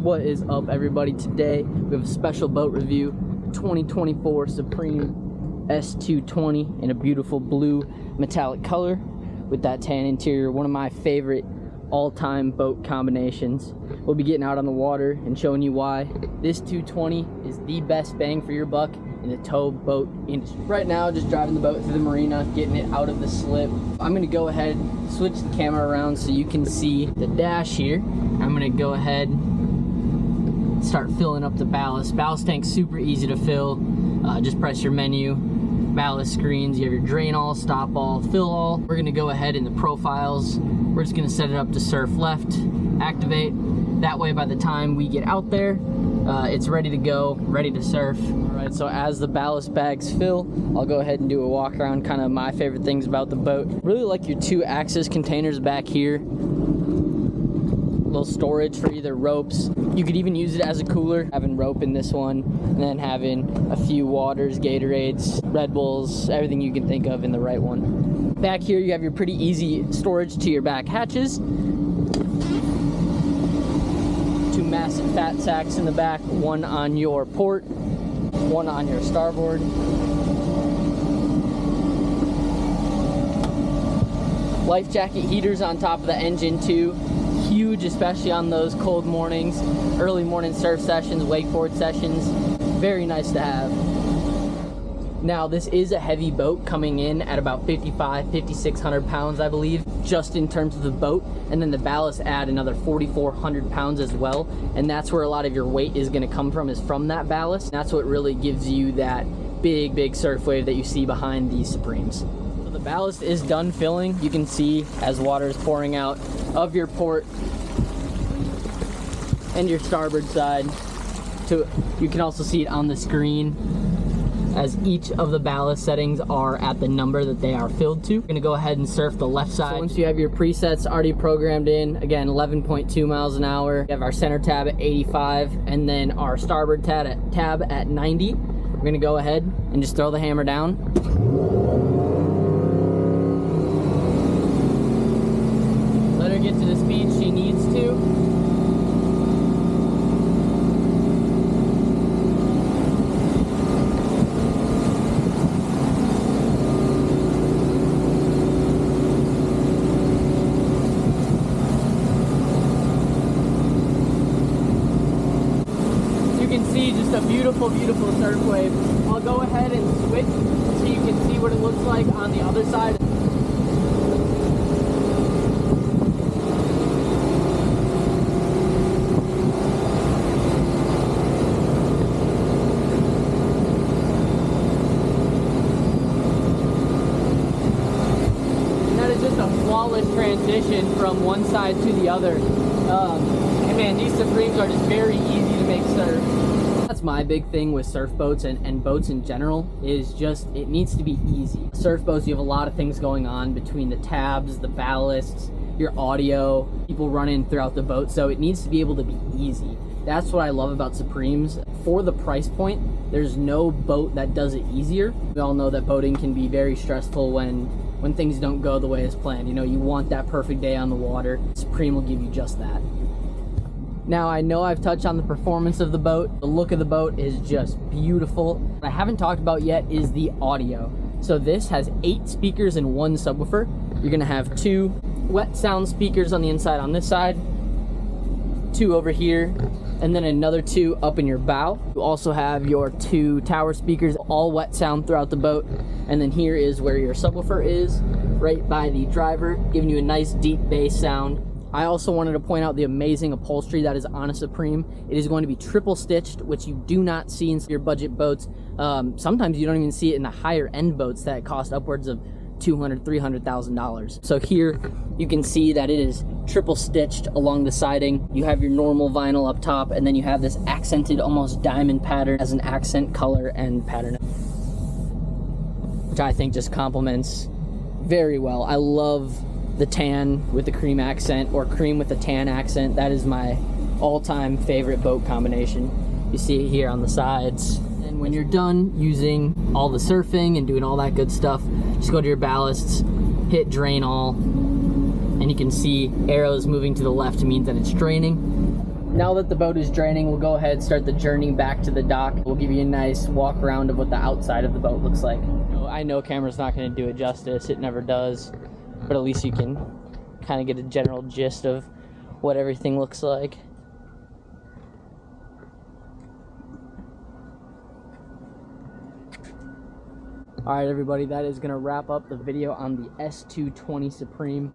What is up, everybody? Today we have a special boat review, 2024 Supreme S220 in a beautiful blue metallic color with that tan interior. One of my favorite all-time boat combinations. We'll be getting out on the water and showing you why this 220 is the best bang for your buck in the tow boat industry. Right now, just driving the boat through the marina, getting it out of the slip. I'm gonna go ahead, switch the camera around so you can see the dash here. I'm gonna go ahead, start filling up the ballast. Ballast tank's super easy to fill. Just press your menu, ballast screens, you have your drain all, stop all, fill all. We're gonna go ahead in the profiles. We're just gonna set it up to surf left, activate. That way by the time we get out there, it's ready to go, ready to surf. All right, so as the ballast bags fill, I'll go ahead and do a walk around, kind of my favorite things about the boat. Really like your 2-axis containers back here. Little storage for either ropes. You could even use it as a cooler, having rope in this one, and then having a few waters, Gatorades, Red Bulls, everything you can think of in the right one. Back here you have your pretty easy storage to your back hatches. 2 massive fat sacks in the back, one on your port, one on your starboard. Life jacket heaters on top of the engine too. Huge, especially on those cold mornings, early morning surf sessions, wakeboard sessions. Very nice to have. Now, this is a heavy boat coming in at about 5,600 pounds, I believe, just in terms of the boat. And then the ballast add another 4,400 pounds as well. And that's where a lot of your weight is gonna come from, is from that ballast. That's what really gives you that big surf wave that you see behind these Supremes. So the ballast is done filling. You can see as water is pouring out of your port and your starboard side. You can also see it on the screen as each of the ballast settings are at the number that they are filled to. We're gonna go ahead and surf the left side. So once you have your presets already programmed in, again, 11.2 miles an hour. We have our center tab at 85 and then our starboard tab at 90. We're gonna go ahead and just throw the hammer down. Let her get to the speed she needs to. Just a beautiful surf wave. I'll go ahead and switch so you can see what it looks like on the other side. And that is just a flawless transition from one side to the other. And man, these Supremes are just very easy to make surf. That's my big thing with surf boats and boats in general, is just it needs to be easy. Surf boats, you have a lot of things going on between the tabs, the ballasts, your audio, people running throughout the boat, so it needs to be able to be easy. That's what I love about Supremes. For the price point, there's no boat that does it easier. We all know that boating can be very stressful when things don't go the way it's planned. You know, you want that perfect day on the water. Supreme will give you just that. Now, I know I've touched on the performance of the boat. The look of the boat is just beautiful. What I haven't talked about yet is the audio. So this has 8 speakers and 1 subwoofer. You're gonna have 2 wet sound speakers on the inside on this side, 2 over here, and then another 2 up in your bow. You also have your 2 tower speakers, all wet sound throughout the boat. And then here is where your subwoofer is, right by the driver, giving you a nice deep bass sound. I also wanted to point out the amazing upholstery that is on a Supreme. It is going to be triple stitched, which you do not see in your budget boats. Sometimes you don't even see it in the higher end boats that cost upwards of $200,000, $300,000. So here you can see that it is triple stitched along the siding. You have your normal vinyl up top, and then you have this accented almost diamond pattern as an accent color and pattern, which I think just complements very well. I love the tan with the cream accent, or cream with the tan accent. That is my all-time favorite boat combination. You see it here on the sides. And when you're done using all the surfing and doing all that good stuff, just go to your ballasts, hit drain all, and you can see arrows moving to the left means that it's draining. Now that the boat is draining, we'll go ahead and start the journey back to the dock. We'll give you a nice walk around of what the outside of the boat looks like. I know camera's not going to do it justice, it never does, but at least you can kind of get a general gist of what everything looks like. Alright everybody, that is going to wrap up the video on the S220 Supreme.